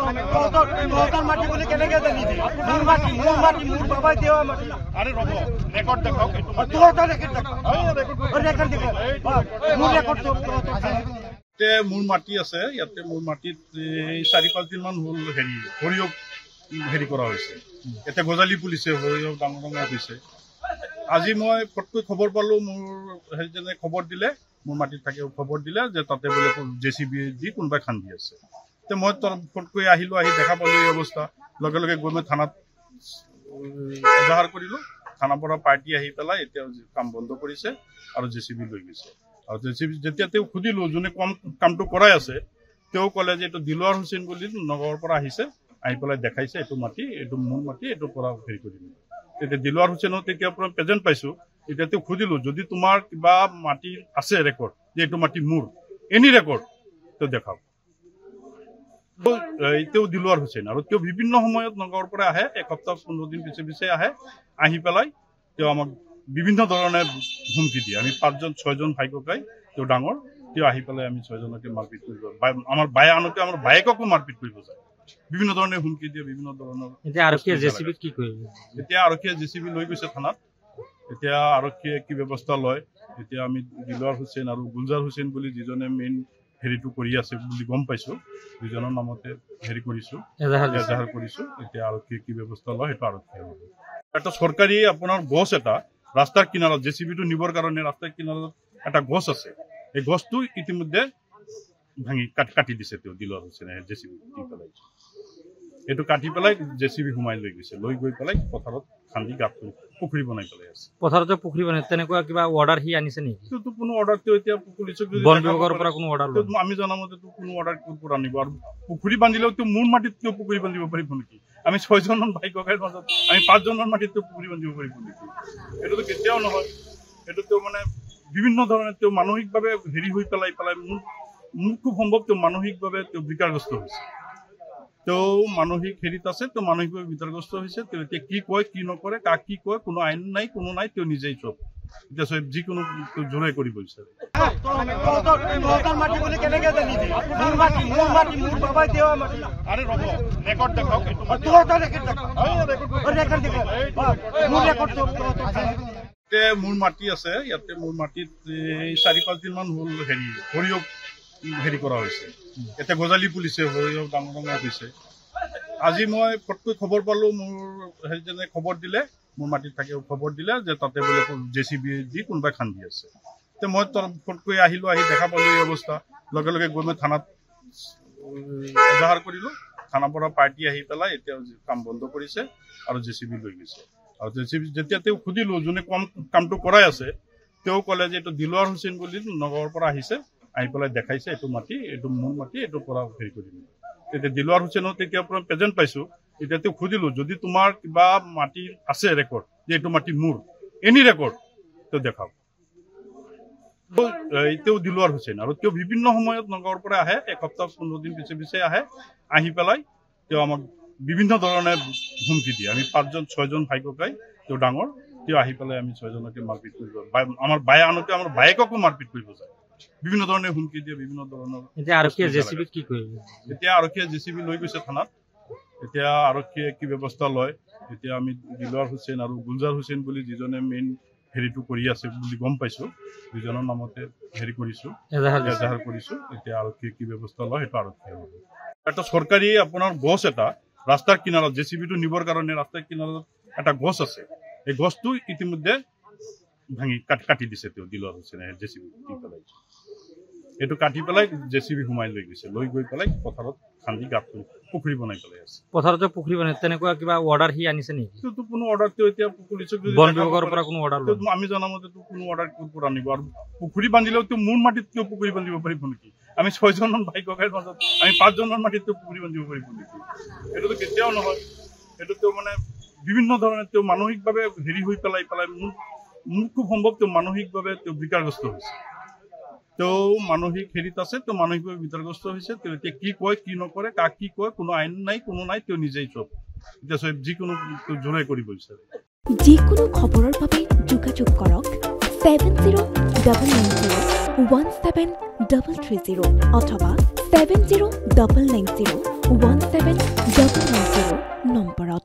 মাটি বলে কেনেকে জানিবি মোৰ মাটি মোৰ বাবাই দেওয়া মাটি আৰে ৰব ৰেকৰ্ড দেখাও তোৰ তো ৰেকৰ্ড দেখাও মোৰ ৰেকৰ্ড তো মোৰ মাটি আছে ইয়াতে মোৰ মাটিত 4-5 দিন মান হল সৰিয়হ হেৰি কৰা হৈছে এটা গজালি পুলিচে সৰিয়হ ডাঙৰ হৈছে আজি মই ফটকৈ খবৰ পালো মোৰ হেৰিজনে খবৰ দিলে মোৰ মাটিত থাকে খবৰ দিলে যে তাতে বোলে জেচিবি দি কোনোবাই খান্দি আছে তে মই ফটকৈ আহিলো আহি দেখা পালো এই অৱস্থা লগে লগে গৈ মই থানাত এজাহাৰ কৰিলো থানাৰ পৰা পাৰ্টি আহি পেলাই এতিয়া কাম বন্ধ কৰিছে আৰু জেচিবি লৈ গৈছে আৰু জেচিবি যেতিয়া তেওঁ সুধিলো যোনে কামটো কৰাই আছে তেওঁ ক'লে যে এইটো দিলৱাৰ হুছেইন বুলি নগৰৰ পৰা আহিছে আহি পেলাই দেখাইছে এইটো মাটি এইটো মোৰ মাটি এইটোৰ পৰা হেৰি কৰি দিম তেতিয়া দিলৱাৰ হুছেইনক তেতিয়া পৰা প্ৰেজেণ্ট পাইছো এতিয়া তেওঁ সুধিলো যদি তোমাৰ কিবা মাটি আছে ৰেকৰ্ড যে এইটো মাটি মোৰ এনি ৰেকৰ্ড তেওঁ দেখাওক তেওঁ দিলৱাৰ হুছেইন আৰু তেওঁ বিভিন্ন সময়ত নগৰৰ পৰা আহে এসপ্তাহ 15 দিন পিছে আহে আহি পেলাই তেওঁ আমাক বিভিন্ন ধৰণে হুমকি দিয়ে আমি 5-6জন ভাই ককাই তেওঁ ডাঙৰ তেওঁ আহি পেলাই আমি 6জনকে মাৰপিট কৰিব আমাৰ বায়ে আনকে আমাৰ বায়েককো মাৰপিট কৰিব যায় বিভিন্ন ধৰণে হুমকি দিয়ে বিভিন্ন ধৰণৰ এতিয়া আৰক্ষীয়ে জেচিবি কি কৰিব এতিয়া আৰক্ষীয়ে জেচিবি লৈ গৈছে থানাত এতিয়া আৰক্ষীয়ে কি ব্যৱস্থা লয় এতিয়া আমি দিলৱাৰ হুছেইন আৰু গুলজাৰ হুছেইন বুলি যিজনে মেইন হেৰিটো কৰি আছে বুলি গম পাইছো দুজনৰ নামতে হেৰি কৰিছো এজাহাৰ কৰিছো এতিয়া আৰক্ষীয়ে কি ব্যৱস্থা লয় সেইটো আৰক্ষীয়ে এটা চৰকাৰী আপোনাৰ গছ এটা ৰাস্তাৰ কিনাৰত জেচিবিটো নিবৰ কাৰণে ৰাস্তাৰ কিনাৰত এটা গছ আছে এই গছটো ইতিমধ্যে ভাঙি কাটি দিছে তেওঁ দিলৱাৰ হুছেইনে জেচিবি দি পেলাই এইটো কাটি পেলাই জেচিবি সোমাই লৈ গৈছে লৈ গৈ পেলাই পথাৰত খান্দি গাঁত কৰি পুখুৰী বনাই পেলাই আছে পথাৰতে পুখুৰী বনাই তেনেকুৱা কিবা অৰ্ডাৰ হি আনিছে নেকি এইটো কোনো অৰ্ডাৰটো এতিয়া পুলিচক বন বিভাগৰ পৰা কোনো অৰ্ডাৰ আমি জনামতে কোনো অৰ্ডাৰ ক'ৰ আনিব আৰু পুখুৰী বান্ধিলেও তেওঁ মোৰ মাটিত কিয় পুখুৰী বান্ধিব পাৰিব নেকি আমি 6জনমান ভাই ককাইৰ মাজত আমি 5জনৰ মাটিত পুখুৰী বান্ধিব পাৰিব নেকি এইটোতো কেতিয়াও নহয় এইটো তেওঁ মানে বিভিন্ন ধৰণে তেওঁ মানসিকভাৱে হেৰি হৈ পেলাই মোৰ খুব সম্ভৱ তেওঁ মানসিকভাৱে তেওঁ বিকাৰগ্ৰস্ত হৈছে তেওঁ মানসিক হেৰিত আছে তেওঁ মানসিকভাৱে বিকাৰগ্ৰস্ত হৈছে তেওঁ এতিয়া কি কয় কি নকৰে কাক কি কয় কোনো আইন নাই কোনো নাই তেওঁ নিজেই চব এতিয়া চব যিকোনো জোৰে কৰিব বিচাৰে মাটি বলে কেনেকে জানিবি মোৰ মাটি মোৰ বাবাই দেওয়া মাটি আৰে ৰব ৰেকৰ্ড দেখাও তোৰ তো ৰেকৰ্ড দেখাও মোৰ ৰেকৰ্ড তো মোৰ মাটি আছে ইয়াতে মোৰ মাটিত 4-5 দিন মান হল সৰিয়হ হেৰি কৰা হৈছে এটা গজালি পুলিচে সৰিয়হ ডাঙৰ হৈছে আজি মই ফটকৈ খবৰ পালো মোৰ হেৰিজনে খবৰ দিলে মোৰ মাটিত থাকে খবৰ দিলে যে তাতে বোলে জেচিবি দি কোনোবাই খান্দি আছে তে মই ফটকৈ আহিলো আহি দেখা পালো এই অৱস্থা লগে লগে গৈ মই থানাত এজাহাৰ কৰিলো থানাৰ পৰা পাৰ্টি আহি পেলাই এতিয়া কাম বন্ধ কৰিছে আৰু জেচিবি লৈ গৈছে আৰু জেচিবি যেতিয়া তেওঁ সুধিলো যোনে কামটো কৰাই আছে তেওঁ ক'লে যে এইটো দিলৱাৰ হুছেইন বুলি নগৰৰ পৰা আহিছে আহি পেলাই দেখাইছে এইটো মাটি এইটো মোৰ মাটি এইটোৰ পৰা হেৰি কৰি দিম তেতিয়া দিলৱাৰ হুছেইনক তেতিয়া পৰা প্ৰেজেণ্ট পাইছো এতিয়া তেওঁ সুধিলো যদি তোমাৰ কিবা মাটি আছে ৰেকৰ্ড যে এইটো মাটি মোৰ এনি ৰেকৰ্ড তেওঁ দেখাওক তেওঁ দিলৱাৰ হুছেইন আৰু তেওঁ বিভিন্ন সময়ত নগৰৰ পৰা আহে এসপ্তাহ 15 দিন পিছে আহে আহি পেলাই তেওঁ আমাক বিভিন্ন ধৰণে হুমকি দিয়ে আমি 5-6জন ভাই ককাই তেওঁ ডাঙৰ তেওঁ আহি পেলাই আমি 6জনকে মাৰপিট কৰিব আমাৰ বায়ে আনকে আমাৰ বায়েককো মাৰপিট কৰিব যায় বিভিন্ন ধৰণে হুমকি দিয়ে বিভিন্ন ধৰণৰ এতিয়া আৰক্ষীয়ে জেচিবি কি কৰিব এতিয়া আৰক্ষীয়ে জেচিবি লৈ গৈছে থানাত এতিয়া আৰক্ষীয়ে কি ব্যৱস্থা লয় এতিয়া আমি দিলৱাৰ হুছেইন আৰু গুলজাৰ হুছেইন বুলি যিজনে মেইন হেৰিটো কৰি আছে বুলি গম পাইছো দুজনৰ নামতে হেৰি কৰিছো এজাহাৰ কৰিছো এতিয়া আৰক্ষীয়ে কি ব্যৱস্থা লয় সেইটো আৰক্ষীয়ে এটা চৰকাৰী আপোনাৰ গছ এটা ৰাস্তাৰ কিনাৰত জেচিবিটো নিবৰ কাৰণে ৰাস্তাৰ কিনাৰত এটা গছ আছে এই গছটো ইতিমধ্যে ভাঙি কাটি দিছে তেওঁ দিলৱাৰ হুছেইনে জেচিবি দি পেলাই এইটো কাটি পেলাই জেচিবি সোমাই লৈ গৈছে লৈ গৈ পেলাই পথাৰত খান্দি গাঁত কৰি পুখুৰী বনাই পেলাই আছে পথাৰতে পুখুৰী বনাই তেনেকুৱা কিবা অৰ্ডাৰ হি আনিছে নেকি এইটো কোনো অৰ্ডাৰটো এতিয়া পুলিচক বন বিভাগৰ পৰা কোনো অৰ্ডাৰ আমি জনামতে কোনো অৰ্ডাৰ ক'ৰ আনিব আৰু পুখুৰী বান্ধিলেও তেওঁ মোৰ মাটিত কিয় পুখুৰী বান্ধিব পাৰিব নেকি আমি 6জনমান ভাই ককাইৰ মাজত আমি 5জনৰ মাটিত পুখুৰী বান্ধিব পাৰিব নেকি এইটোতো কেতিয়াও নহয় এইটো তেওঁ মানে বিভিন্ন ধৰণে তেওঁ মানসিকভাৱে হেৰি হৈ পেলাই মোৰ খুব সম্ভৱ তেওঁ মানসিকভাৱে তেওঁ বিকাৰগ্ৰস্ত হৈছে তেওঁ মানসিক হেৰিত আছে তেওঁ মানসিকভাৱে বিকাৰগ্ৰস্ত হৈছে তেওঁ এতিয়া কি কয় কি নকৰে কাক কি কয় কোনো আইন নাই কোনো নাই তেওঁ নিজেই চব এতিয়া চব যিকোনো জোৰে কৰিব বিচাৰে যিকোনো খবৰৰ বাবে যোগাযোগ কৰক 7099017330 অথবা 709901 1700 নম্বৰত।